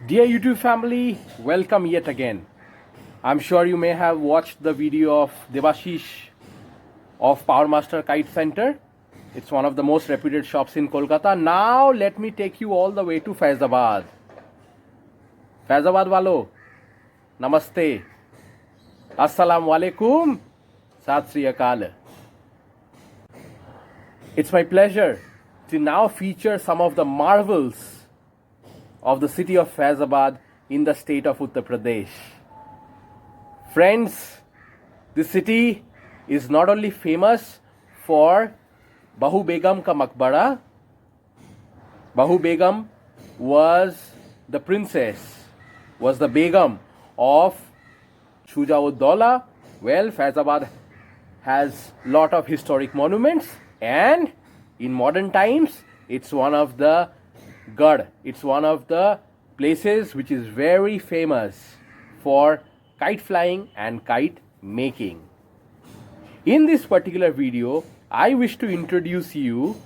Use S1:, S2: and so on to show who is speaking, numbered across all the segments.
S1: Dear YouTube family, welcome yet again. I'm sure you may have watched the video of Devashish of Power Master Kite Center. It's one of the most reputed shops in Kolkata. Now let me take you all the way to Faizabad. Faizabad walo, namaste, assalamu alaikum, sat sri akal. It's my pleasure to now feature some of the marvels of the city of Faizabad in the state of Uttar Pradesh. Friends, this city is not only famous for Bahu Begum ka Maqbara. Bahu Begum was the princess, was the Begum of Shuja-ud-Daula. Well, Faizabad has lot of historic monuments, and in modern times, it's one of the Gad. It's one of the places which is very famous for kite flying and kite making. In this particular video, I wish to introduce you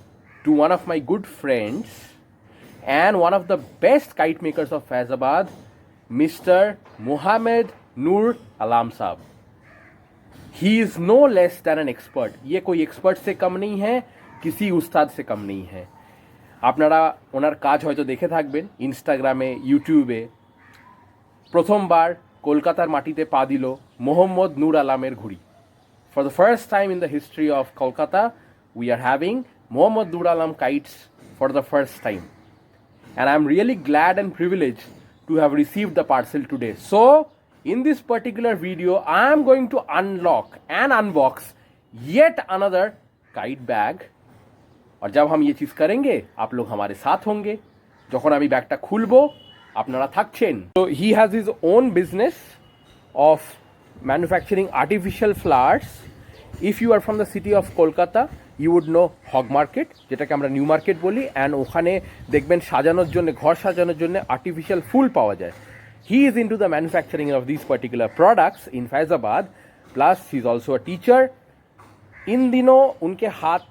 S1: to one of my good friends and one of the best kite makers of Faizabad, Mr. Mohammed Noor Alam Saab. He is no less than an expert. ये कोई expert से कम नहीं है, किसी उस्ताद से कम नहीं है. আপনারা ওনার কাজ হয়তো দেখে থাকবেন ইনস্টাগ্রামে, ইউটিউবে। প্রথমবার কলকাতার মাটিতে পা দিল মোহাম্মদ নূর আলামের ঘুড়ি। For the first time in the history of Kolkata we are having Mohammad Noor Alam kites for the first time, and I am really glad and privilege to have received the parcel today. So in this particular video I am going to unlock and unbox yet another kite bag, और जब हम ये चीज़ करेंगे आप लोग हमारे साथ होंगे। যখন আমি ব্যাগটা খুলবো আপনারা থাকছেন। So he has his own business of manufacturing artificial flowers. If you are from the city of Kolkata, you would know Hogg market, যেটাকে আমরা নিউ মার্কেট বলি, অ্যান্ড ওখানে দেখবেন সাজানোর জন্য, ঘর সাজানোর জন্য আর্টিফিশিয়াল ফুল পাওয়া যায়। He is into the manufacturing of these particular products in Faizabad. Plus he is also a teacher. इन दिनों उनके हाथ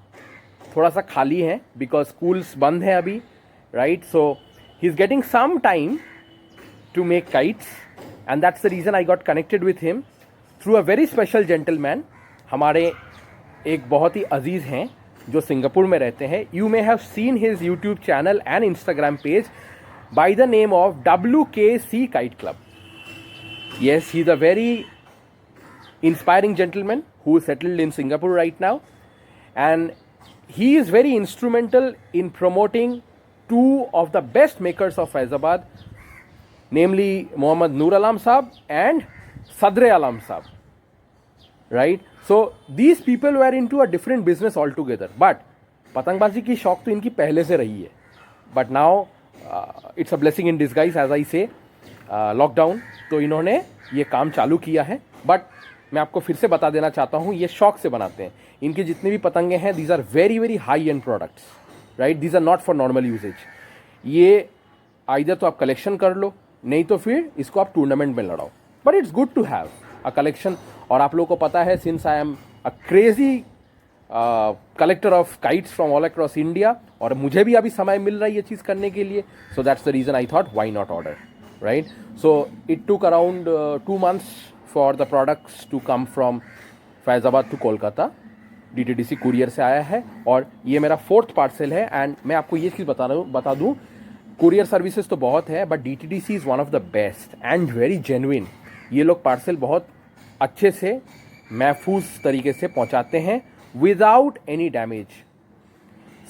S1: थोड़ा सा खाली है बिकॉज स्कूल्स बंद हैं अभी, right? So he is getting some time to make kites, and that's the reason I got connected with him through a very special gentleman. हमारे एक बहुत ही अजीज़ हैं जो सिंगापुर में रहते हैं। You may have seen his YouTube channel and Instagram page by the name of WKC kite club. Yes, he is a very inspiring gentleman who is settled in Singapore right now, and he is very instrumental in promoting two of the best makers of Faizabad, namely Mohammed Noor Alam Saab and Sadre Alam Saab, right? So these people were into a different business altogether, but पतंगबाजी की शौक तो इनकी पहले से रही है, but now it's a blessing in disguise, as I say. Lockdown तो इन्होंने ये काम चालू किया है, बट मैं आपको फिर से बता देना चाहता हूँ ये शौक से बनाते हैं। इनकी जितनी भी पतंगे हैं these are very very high end products, right? These are not for normal usages. ये आइदर तो आप कलेक्शन कर लो, नहीं तो फिर इसको आप टूर्नामेंट में लड़ाओ, but it's good to have a collection. और आप लोगों को पता है, since I am a crazy collector of kites from all across India, और मुझे भी अभी समय मिल रहा है ये चीज़ करने के लिए, so that's the reason I thought why not order, right? So it took around 2 months for the products to come from Faizabad to Kolkata. DTDC courier से आया है, और ये मेरा 4th पार्सल है। एंड मैं आपको ये चीज़ बता दूँ, कुरियर सर्विसेज तो बहुत है, but DTDC is one of the best and very genuine. ये लोग पार्सल बहुत अच्छे से, महफूज तरीके से पहुंचाते हैं without any damage.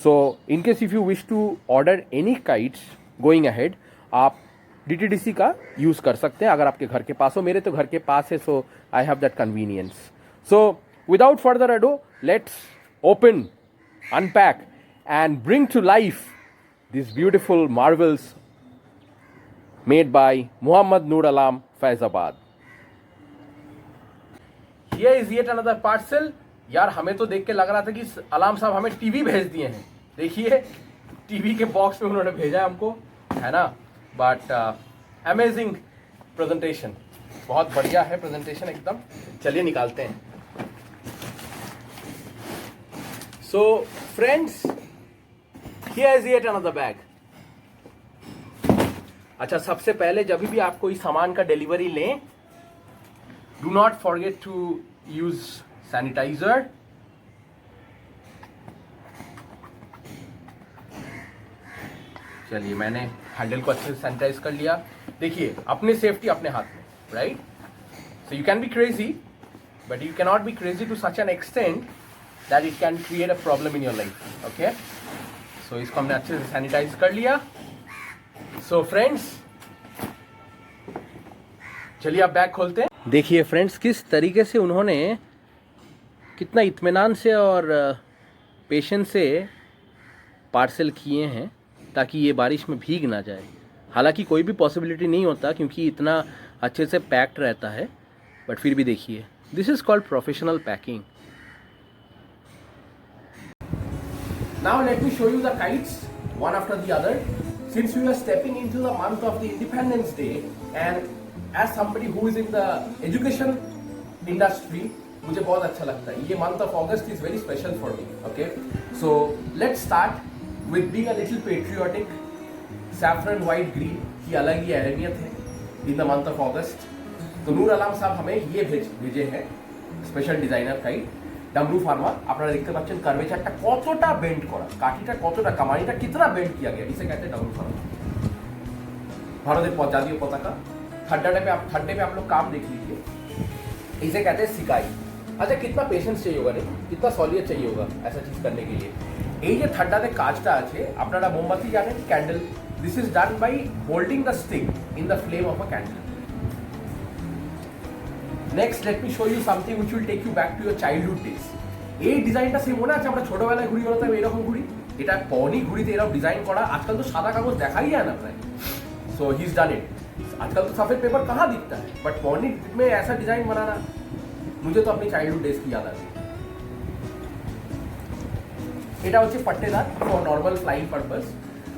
S1: So in case if you wish to order any kites going ahead, आप DTDC का यूज़ कर सकते हैं अगर आपके घर के पास हो। मेरे तो घर के पास है, so I have that convenience. So without further ado, let's open, unpack and bring to life this beautiful marvels made by Mohammad Noor Alam, Faizabad. Here is yet another parcel। यार हमें तो देख के लग रहा था कि अलाम साहब हमें टीवी भेज दिए हैं। देखिए टीवी के बॉक्स में उन्होंने भेजा है हमको, है ना? बट अमेजिंग प्रेजेंटेशन, बहुत बढ़िया है प्रेजेंटेशन एकदम। चलिए निकालते हैं। So friends, here is yet another bag। अच्छा, सबसे पहले जब भी आप कोई सामान का डिलीवरी लें, do not forget to use sanitizer. चलिए, मैंने हैंडल को अच्छे से सैनिटाइज कर लिया। देखिए, अपनी सेफ्टी अपने हाथ में, right? So you can be crazy, but you cannot be crazy to such an extent that it can create a problem in your life. Okay, so इसको हमने अच्छे से सैनिटाइज कर लिया। सो फ्रेंड्स, चलिए आप बैग खोलते हैं। देखिए फ्रेंड्स, किस तरीके से उन्होंने कितना इत्मीनान से और पेशेंस से पार्सल किए हैं ताकि ये बारिश में भीग ना जाए। हालांकि कोई भी पॉसिबिलिटी नहीं होता क्योंकि इतना अच्छे से पैक्ड रहता है, बट फिर भी देखिए, this is called professional packing. Now let me show you the kites one after the other. Since we are stepping into the month of the Independence Day, and as somebody who is in the education industry, मुझे बहुत अच्छा लगता है। ये month of August is very special for me. Okay, so let's start with being a little patriotic. Saffron white green की अलग ही अहमियत है in the month of August. तो नूर आलम साहब हमें ये भेजे हैं स्पेशल डिजाइनर काइट ডামরু ফার্মা। আপনারা দেখতে পাচ্ছেন কার্ভেচারটা কতটা বেন্ড করা, কাঠিটা কতটা, কামানিটা कितना बेंड किया गया, इसे कहते हैं डामरू फार्मा। भारत के जातीय पताका थर्ड डे पे आप लोग काम देख लीजिए, इसे कहते हैं सिकाई। अच्छा, कितना पेशेंस चाहिए होगा, नहीं कितना सॉलियत चाहिए होगा ऐसा चीज करने के लिए। এই যে থার্ডাতে কাজটা আছে, আপনারা মোমবাতি জানেন, candle, this is done by holding the stick in the flame of a candle. Next let me show you something which will take you back to your childhood days. এই ডিজাইনটা সে মনে আছে আমরা ছোটবেলায় ঘুড়ি বানাতাম এরকম ঘুড়ি, এটা পনি ঘুড়িতে এরকম ডিজাइन করা। आजकल तो सादा कागज দেখা ही है ना प्राय, सो ही इज डन इट। आजकल तो सफेद पेपर कहाँ दिखता है, बट पौनी में ऐसा डिजाइन बनाना मुझे तो अपनी चाइल्डहुड डेज की याद आ गई। এটা হচ্ছে पट्टेदार फॉर नॉर्मल फ्लाइंग पर्पस।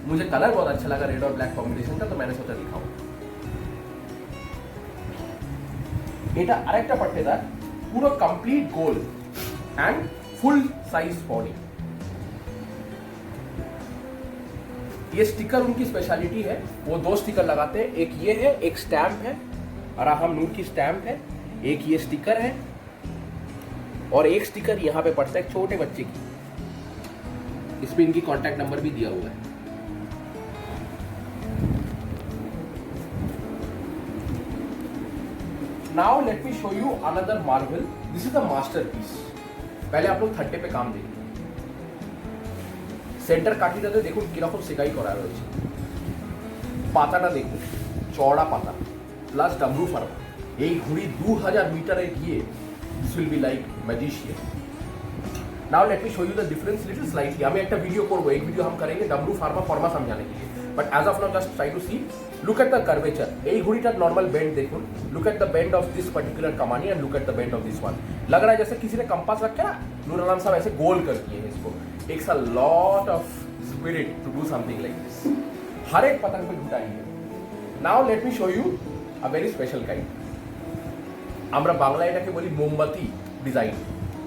S1: मुझे कलर बहुत अच्छा लगा, रेड और ब्लैक कॉम्बिनेशन का, तो मैंने सोचा दिखाऊं। এটা আরেকটা पट्टेदार, পুরো complete goal and full size body. ये स्टिकर उनकी स्पेशलिटी है, वो दो स्टिकर लगाते हैं, एक ये है, एक स्टैम्प है, अराहम नूर की स्टैम्प है, एक ये स्टिकर है, और एक स्टिकर यहाँ पे पड़ता है एक छोटे बच्चे की। इस पे इनकी कॉन्टैक्ट नंबर भी दिया हुआ है। Now let me show you another marvel. This is a masterpiece. पहले आप लोग थट्टे पे काम देखिए, সেন্টার কাঠিটাতে দেখুন কিরকম সেকাই করা রয়েছে। পাতাটা দেখুন, চওড়া পাতা প্লাস ডামরু ফার্মা। এই ঘুড়ি 2000 মিটারে গিয়ে this will be like magician. Now let me show you the difference little slightly. हमें एक वीडियो करबो, एक वीडियो हम करेंगे डामरू फार्मा फॉर्मा समझाने के लिए, but as of now just try to see, look at the curvature. এই ঘুড়িটার नॉर्मल बेंड देखुन, look at the bend of this particular कमानी and look at the bend of this one. लग रहा है जैसे किसी ने कंपास रखा ना, नूर आलम साहब ऐसे गोल कर दिए हैं इसको। Takes a lot of spirit to do something like this. हर एक पतंग पे घुटाएंगे। Now let me show you a very special kite. আমরা বাংলা এটাকে বলি মোমবাতি ডিজাइन,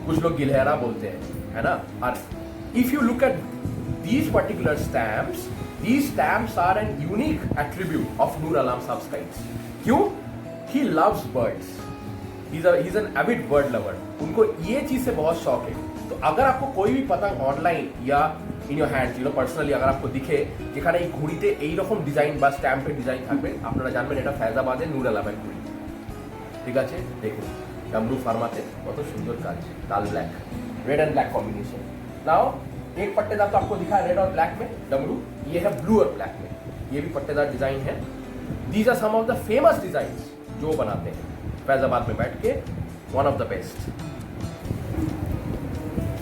S1: कुछ लोग गिलहरा बोलते हैं, है ना। और if you look at these particular stamps, these stamps are an unique attribute of Noor Alam Saab's kites. क्यों? He loves birds. He's an avid bird lover. उनको ये चीज से बहुत शौक है। तो अगर आपको कोई भी पतंग ऑनलाइन या in your hands, you know personally अगर आपको दिखे যেখানে এই ঘুড়িতে এই রকম ডিজাইন বা স্ট্যাম্পের ডিজাইন থাকবে, আপনারা জানবেন এটা ফয়জাবাদের নূর আলমের ঘুড়ি। ঠিক আছে, দেখুন ডামরু ফার্মাতে কত সুন্দর কাজ, লাল black, red and black combination. Now एक पट्टेदार तो आपको दिखा है रेड और ब्लैक में डमरू, ये है ब्लू और ब्लैक में, ये भी पट्टेदार डिजाइन है। These are some of the famous designs जो बनाते हैं फैजाबाद में बैठ के, वन ऑफ द बेस्ट।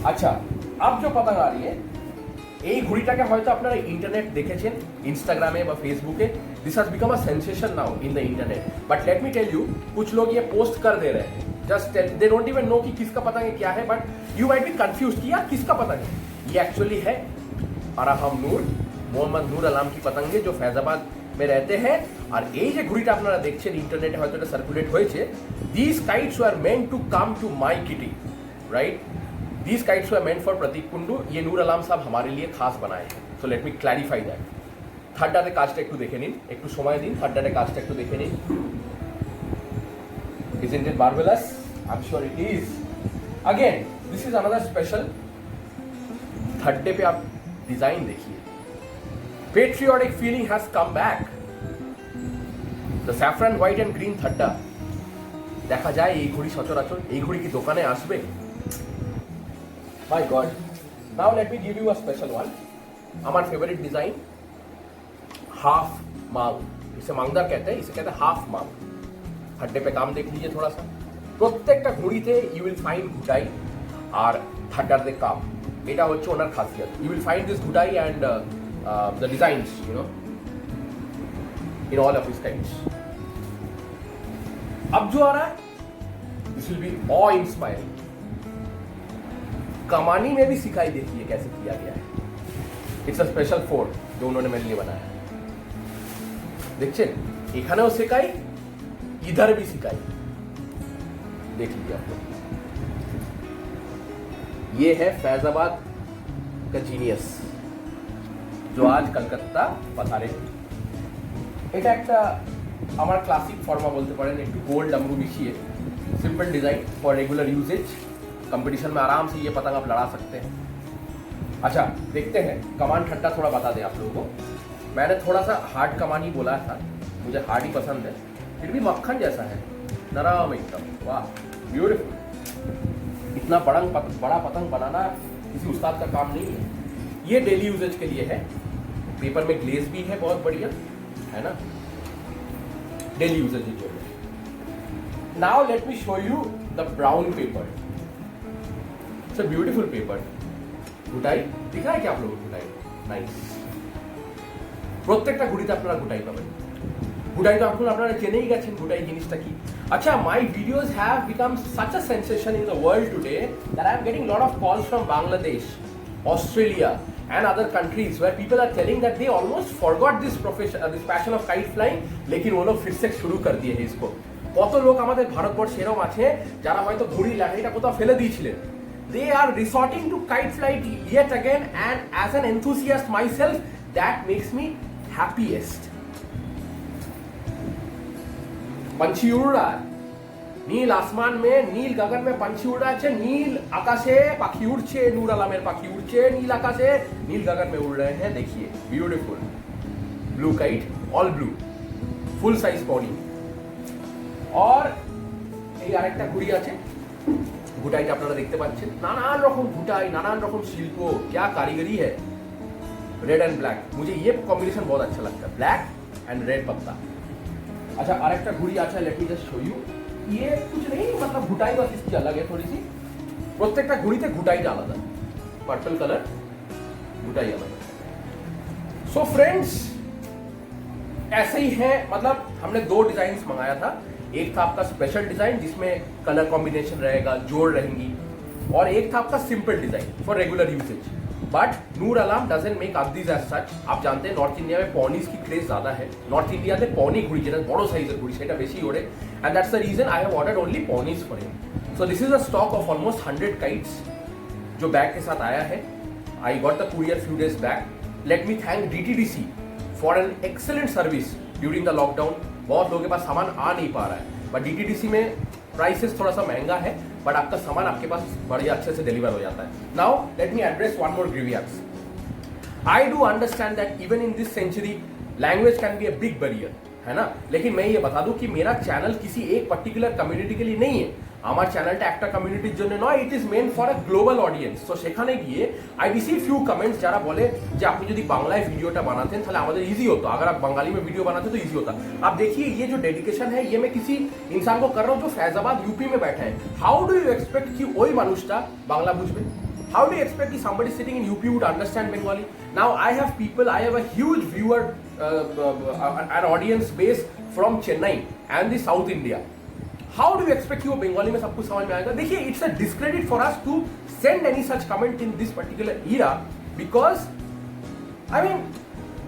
S1: अच्छा, अब जो पतंग आ रही है, এই ঘুড়িটাকে হয়তো আপনারা ইন্টারনেট দেখেছেন, ইনস্টাগ্রামে বা ফেসবুকে। This has become a sensation now in the internet, but let me tell you, कुछ लोग ये पोस्ट कर दे रहे हैं, just they don't even know कि किसका पतंग है, क्या है, but you might be confuse कि यार किसका पतंग है। ये एक्चुअली है अराहम नूर, मोहम्मद नूर आलम की पतंग है जो फैजाबाद में रहते हैं। और এই যে ঘুড়িটা আপনারা দেখছেন ইন্টারনেটে হয়তো এটা সার্কুলেট হয়েছে, this kites were meant to come to my kitty, right. These kites were meant for Pratik Kundu. ये नूर आलम साहब हमारे लिए खास बनाए हैं। So let me clarify that. থার্ডটাতে কাজটা একটু দেখে নিন, একটু সময় দিন, থার্ডটাতে কাজটা একটু দেখে নিন। Isn't it marvelous? I'm sure it is. Again, this is another special. Third day पे आप डिजाइन देखिए, patriotic feeling has come back. The saffron white and green থার্ডটা দেখা যায় এই ঘড়ি সচরাচর, এই ঘড়ি কি দোকানে আসবে? My God. Now let me give you a special one. हमारा फेवरेट डिजाइन हाफ मांग, इसे मांगदार कहते हैं, इसे कहते हैं हाफ मांग। थर्ड डे पे काम देख लीजिए थोड़ा सा, প্রত্যেকটা ঘড়িতে ইউ উইল ফাইন্ড ঘুটাই আর থার্ডারদের কাম, এটা হচ্ছে ওনার খাসিয়ত। ইউ উইল ফাইন্ড দিস ঘুটাই and the designs you know in all of his kinds. अब जो आ रहा है this will be awe inspiring. कमानी में भी सिखाई देखिए कैसे किया गया है। इट्स अ स्पेशल फोर्ड जो उन्होंने मेरे लिए बनाया है। देखिए एखानेও सिखाई, इधर भी सिखाई, देख लीजिए आप लोग। ये है फैजाबाद का जीनियस जो आज कलकत्ता पधारे। এটা একটা আমার ক্লাসিক ফর্মা বলতে পারেন, একটু গোल्ड डमरू मिशिए, simple design for regular usages. Competition में आराम से ये पतंग आप लड़ा सकते हैं। अच्छा देखते हैं कमान ठट्टा थोड़ा बता दें आप लोगों को। मैंने थोड़ा सा हार्ड कमान ही बोला था, मुझे हार्ड ही पसंद है, फिर भी मक्खन जैसा है, नरम एकदम, वाह ब्यूटीफुल। इतना बड़ा पतंग बनाना किसी उस्ताद का काम नहीं है। ये डेली यूजेज के लिए है। पेपर में ग्लेज भी है बहुत बढ़िया, है ना, डेली यूजेज जो है। Now let me show you the brown paper. It's a beautiful paper. ঘুটাই দিখা है क्या आप लोगों को? ঘুটাই নাইস। প্রত্যেকটা ঘুড়িতে আপনারা ঘুটাই পাবেন। ঘুটাই তো আপনারা জেনেই গেছেন ঘুটাই জিনিসটা কি। আচ্ছা, my videos have become such a sensation in the world today that I am getting lot of calls from Bangladesh, Australia and other countries where people are telling that they almost forgot this profession, this passion of kite flying, लेकिन वो लोग फिर से शुरू कर दिए हैं इसको। কত লোক আমাদের ভারতবর্ষে এরকম আছে যারা হয়তো ঘুড়ি লাঠিটা কোথাও ফেলে দিয়েছিলেন। They are resorting to kite flight yet again, and as an enthusiast myself, that makes me happiest. पंछी उड़ रहा है নীল আসমান में, নীল गगन में पंछी उड़ रहा है, নীল আকাশে পাখি উড়ছে, নূর আলমের পাখি উড়ছে নীল আকাশে, নীল गगन में उड़ रहे हैं। देखिए beautiful blue kite, all blue, ফুল সাইজ বডি। और এই আরেকটা ঘুড়ি আছে, ঘুটাইটা আপনারা দেখতে পাচ্ছেন, নানান রকম ঘুটাই, নানান রকম শিল্প, क्या कारीगरी है। रेड एंड ब्लैक, मुझे ये कॉम्बिनेशन बहुत अच्छा लगता है, ब्लैक एंड रेड पत्ता। अच्छा आरेकटा घुड़ी अच्छा, let me just show you. ये कुछ नहीं, मतलब घुटाई बस इसकी अलग है थोड़ी सी। प्रत्येकटा घुड़ीते घुटाईटा आलादा, पर्पल कलर घुटाई आलादा। सो फ्रेंड्स ऐसे ही है, मतलब हमने 2 डिजाइन मंगाया था। एक था आपका स्पेशल डिजाइन जिसमें कलर कॉम्बिनेशन रहेगा, जोड़ रहेंगी, और एक था आपका simple design for regular usage. But Noor Alam doesn't make अब्दीज एज सच। आप जानते हैं नॉर्थ इंडिया में पॉनीज की क्रेज ज्यादा है। नॉर्थ इंडियाতে পনি ঘুড়ি, যেটা বড় সাইজের ঘুড়ি, সেটা বেশি ওড়ে, and that's the reason I have ordered only ponies for him. So this is a stock of almost 100 kites जो बैग के साथ आया है। I got the courier few days back. Let me thank DTDC for an excellent service during the lockdown. बहुत लोगों के पास सामान आ नहीं पा रहा है, बट DTDC में प्राइसेस थोड़ा सा महंगा है, बट आपका सामान आपके पास बढ़िया अच्छे से डिलीवर हो जाता है। Now let me address one more grievance. I do understand that even in this century language can be a big barrier, है ना, लेकिन मैं ये बता दूं कि मेरा चैनल किसी एक पर्टिकुलर कम्युनिटी के लिए नहीं है। আমার চ্যানেলটা একটা কমিউনিটির জন্য নয়, it is meant for a global audience. তো সেখানে গিয়ে आई रिसीव फ्यू कमेंट्स যারা বলে যে আপনি যদি বাংলায় ভিডিওটা বানাতেন তাহলে আমাদের इजी होता, अगर आप बंगाली में वीडियो बनाते तो इजी होता। आप देखिए ये जो डेडिकेशन है ये मैं किसी इंसान को कर रहा हूँ जो फैजाबाद यूपी में बैठा है। हाउ डू यू एक्सपेक्ट कि ওই মানুষটা বাংলা বুঝবে? How do you expect that somebody sitting in UP would understand Bengali? Now I have people, I have a huge viewer, an audience base from Chennai and the South India. How do you expect कि वो बंगाली में सब कुछ समझ में आएगा? देखिए it's a discredit for us to send any such comment in this particular era, because I mean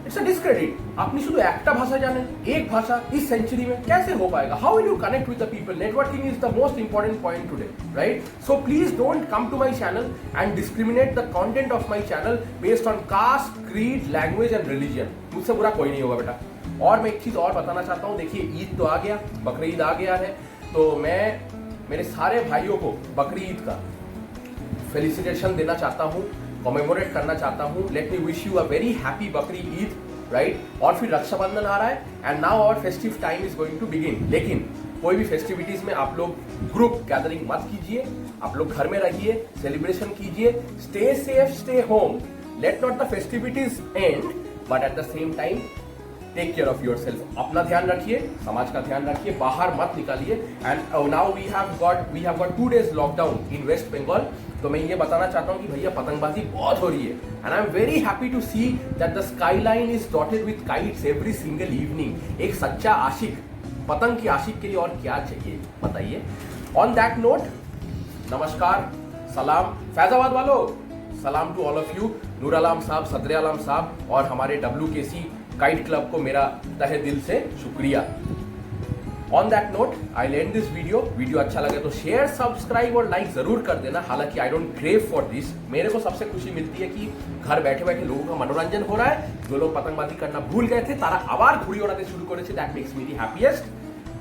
S1: it's a discredit. আপনি শুধু একটা ভাষা জানেন, एक भाषा इस सेंचुरी में कैसे हो पाएगा? How will you connect with the people? Networking is the most important point today, right? So please don't come to my channel and discriminate the content of my channel based on caste, creed, language and religion. मुझसे बुरा कोई नहीं होगा बेटा। और मैं एक चीज और बताना चाहता हूँ, देखिए ईद तो आ गया, बकरी ईद आ गया है, तो मैं मेरे सारे भाइयों को बकरी ईद का फेलिसिटेशन देना चाहता हूँ, कमेमोरेट करना चाहता हूँ। Let me wish you a very happy Bakri Eid, right? और फिर रक्षाबंधन आ रहा है and now our festive time is going to begin. लेकिन कोई भी फेस्टिविटीज में आप लोग ग्रुप गैदरिंग मत कीजिए, आप लोग घर में रहिए, सेलिब्रेशन कीजिए, stay safe, stay home, let not the festivities end, but at the same time take care of yourself. अपना ध्यान रखिए, समाज का ध्यान रखिए, बाहर मत निकालिए। And now we have got 2 days lockdown in West Bengal. तो मैं ये बताना चाहता हूँ कि भैया पतंगबाजी बहुत हो रही है and I am very happy to see that the skyline is dotted with kites every single evening. एक सच्चा आशिक, पतंग की आशिक के लिए और क्या चाहिए बताइए? ऑन दैट नोट, नमस्कार, सलाम फैजाबाद वालों, सलाम टू ऑल ऑफ यू। नूर आलम साहब, सदर आलम साहब और हमारे WKC काइट क्लब को मेरा तहे दिल से शुक्रिया। On that note I and this video अच्छा लगे तो शेयर, सब्सक्राइब और लाइक जरूर कर देना। हालांकि I don't crave for this, मेरे को सबसे खुशी मिलती है कि घर बैठे बैठे लोगों का मनोरंजन हो रहा है। जो लोग पतंगबाजी करना भूल गए थे तारा आबार घुड़ी ओड़ाते शुरू करेছে, that makes me the happiest.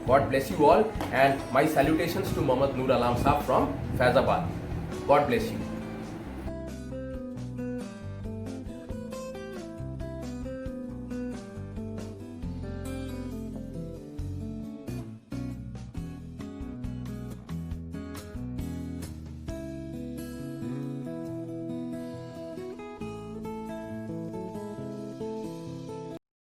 S1: God bless you all and my salutations to Mohammad Noor Alam sahab from Faizabad. God bless you.